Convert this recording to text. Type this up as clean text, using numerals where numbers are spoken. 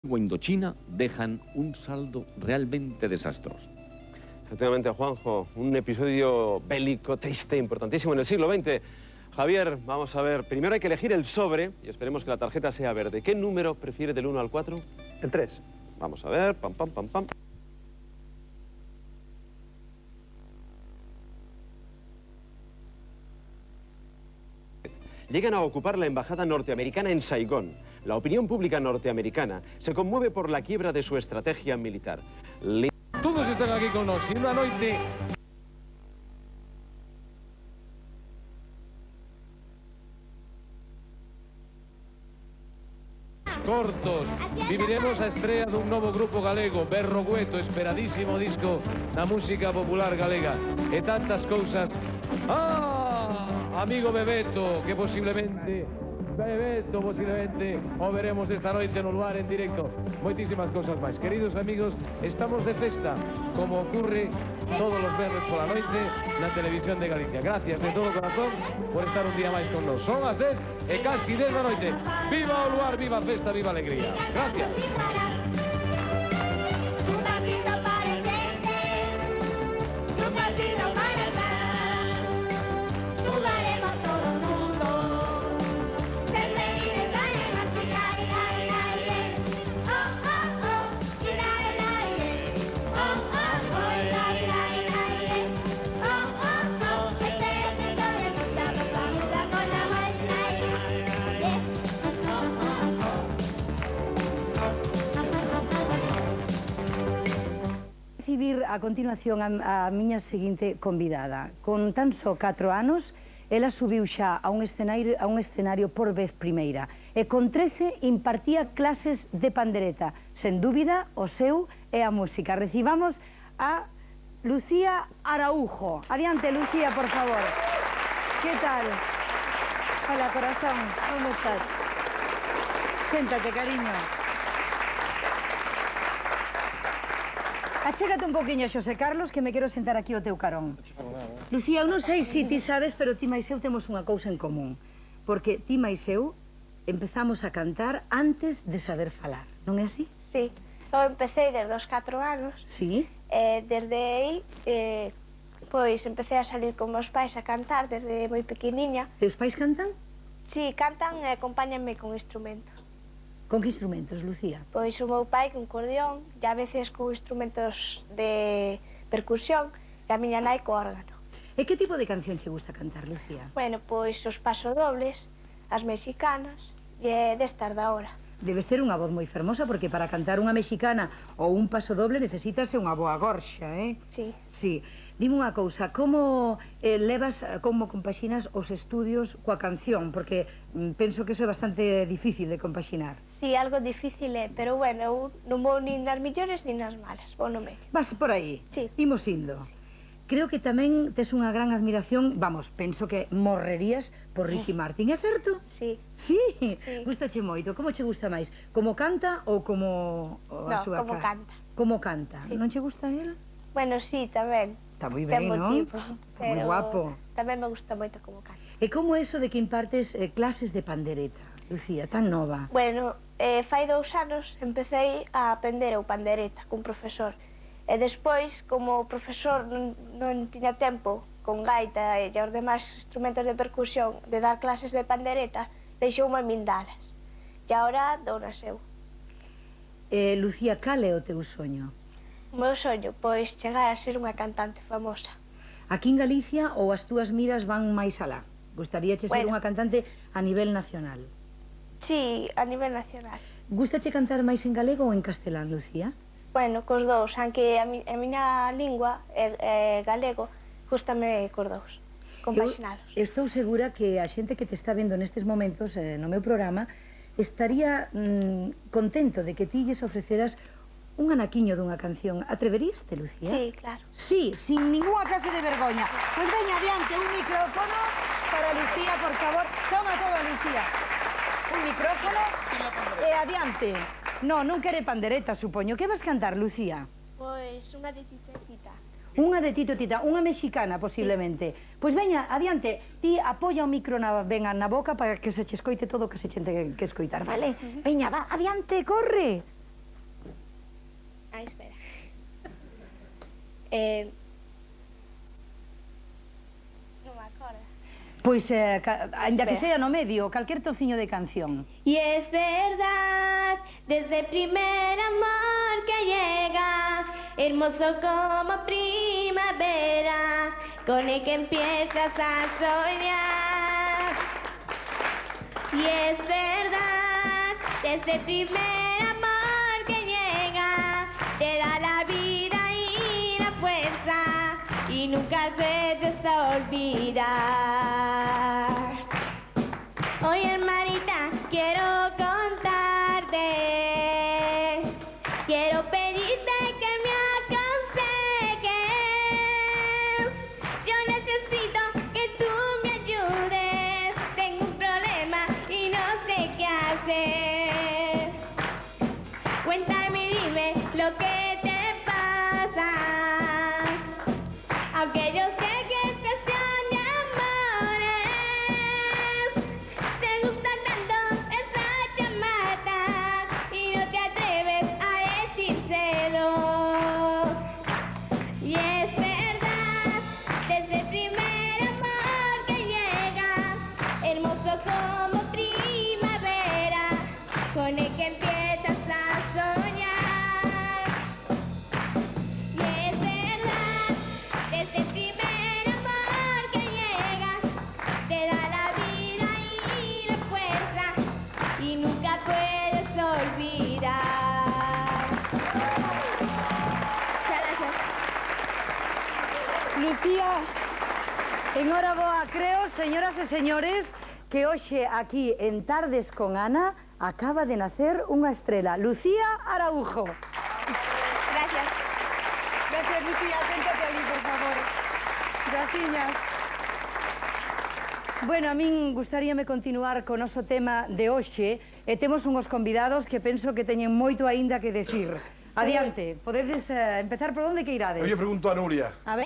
o Indochina dejan un saldo realmente desastroso. Efectivamente, Juanjo, un episodio bélico, triste, importantísimo en el siglo XX. Javier, vamos a ver, primero hay que elegir el sobre y esperemos que la tarjeta sea verde. ¿Qué número prefiere del 1 al 4? El 3. Vamos a ver, pam, pam, pam, pam. Llegan a ocupar la embajada norteamericana en Saigón. La opinión pública norteamericana se conmueve por la quiebra de su estrategia militar. Todos están aquí con nós, e unha noite cortos. Viviremos a estrea dun novo grupo galego, Berrogueto, esperadísimo disco da música popular galega. E tantas cousas. Amigo Bebeto, que posiblemente o veremos esta noite no lugar en directo. Moitísimas cousas máis. Queridos amigos, estamos de festa, como ocurre todos os venres pola noite na Televisión de Galicia. Gracias de todo corazón por estar un día máis con nós. Son as 10 e casi 10 da noite. Viva o lugar, viva a festa, viva a alegría. Gracias. A continuación a miña seguinte convidada. Con tan só 4 anos, ela subiu xa a un escenario por vez primeira e con 13 impartía clases de pandereta. Sen dúbida, o seu é a música. Recibamos a Lucía Araujo. Adiante, Lucía, por favor. Que tal? Hola, corazón, como estás? Séntate, cariño. Achégate un poquinho, Xosé Carlos, que me quero sentar aquí ao teu carón. Lucía, eu non sei se ti sabes, pero ti máis eu temos unha cousa en común. Porque ti máis eu empezamos a cantar antes de saber falar, non é así? Sí, eu empecé desde os 4 anos. Sí. Desde aí, pois, empecé a salir con meus pais a cantar desde moi pequeniña. Teus pais cantan? Sí, cantan e acompáñanme con instrumentos. Con que instrumentos, Lucía? Pois o meu pai con cordeón, e a veces con instrumentos de percusión, e a miña nai co órgano. E que tipo de canción che gusta cantar, Lucía? Bueno, pois os pasodobles, as mexicanas, e destas da hora. Debes ter unha voz moi fermosa, porque para cantar unha mexicana ou un pasodoble necesitas unha boa gorxa, eh? Sí. Sí. Dime unha cousa, como como compaxinas os estudios coa canción? Porque penso que iso é bastante difícil de compaxinar. Sí, algo difícil é, pero bueno, eu non vou nin nas millores nin nas malas, vou no medio. Vas por aí? Sí. Imos indo. Sí. Creo que tamén tes unha gran admiración, vamos, penso que morrerías por Ricky Martin, é certo? Sí. Sí? Sí. Gustache moito. Como che gusta máis? Como canta ou como a súa como cara? canta. Como canta? Sí. Non che gusta él? Bueno, sí, tamén. Está moi ben, non? Está moi guapo. Tamén me gusta moito como canta. E como é eso de que impartes clases de pandereta, Lucía, tan nova? Bueno, fai 2 anos empecé a aprender o pandereta cun profesor. E despois, como o profesor non tiña tempo con gaita e os demais instrumentos de percusión de dar clases de pandereta, deixoume a min dalas. E agora dounas eu. Lucía, cal é o teu soño? O meu soño, pois, chegar a ser unha cantante famosa. Aquí en Galicia ou as túas miras van máis alá? Gustaríache ser unha cantante a nivel nacional? Sí, a nivel nacional. Gustache cantar máis en galego ou en castelán, Lucía? Bueno, cos dous, aunque a miña lingua é galego, gústame cos dous, compaxinados. Eu estou segura que a xente que te está vendo nestes momentos no meu programa estaría contento de que ti lles ofreceras un anaquiño dunha canción. Atreveríaste, Lucía? Sí, claro. Sí, sin ninguna clase de vergoña. Pois veña, adiante, un micrófono para Lucía, por favor. Toma todo, Lucía. Un micrófono e adiante. No, non quere pandereta, supoño. Que vas cantar, Lucía? Pois unha de Tita. Unha de Tito Tita, unha mexicana, posiblemente. Pois veña, adiante, ti apoia o micro na boca para que se che escoite todo o que se che ten que escoitar, vale? Veña, va, adiante, corre. Non me acordo. Pois, ainda que Espera. sea no medio, calquer trociño de canción. Y es verdad, desde el primer amor que llega, hermoso como primavera, con el que empiezas a soñar. Y es verdad, desde el primer amor que llega, te da la vida y la fuerza, y nunca puedes olvidar. Hoy, hermanita, quiero contarte, quiero pedirte que me aconsejes. Yo necesito que tú me ayudes, tengo un problema y no sé qué hacer. Cuéntame y dime lo que te pasa, aunque yo sé que es cuestión de amores. Te gusta tanto esa chamata y no te atreves a decírselo. Y es verdad, desde el primer amor que llega, hermoso como primavera, con el que empiezas a soñar. Y es verdad, desde el primer amor que llega, te da la vida y la fuerza, y nunca puedes olvidar. Muchas gracias. Lucía, enhoraboa, creo, señoras e señores, que hoxe aquí en Tardes con Ana acaba de nacer unha estrela, Lucía Araujo. Gracias. Gracias, Lucía, séntate ali, por favor. Graciñas. Bueno, a min gustaríame continuar co noso tema de hoxe e temos unhos convidados que penso que teñen moito aínda que decir. Adiante, podedes empezar por onde que irades? Eu lle pregunto a Nuria. A ver.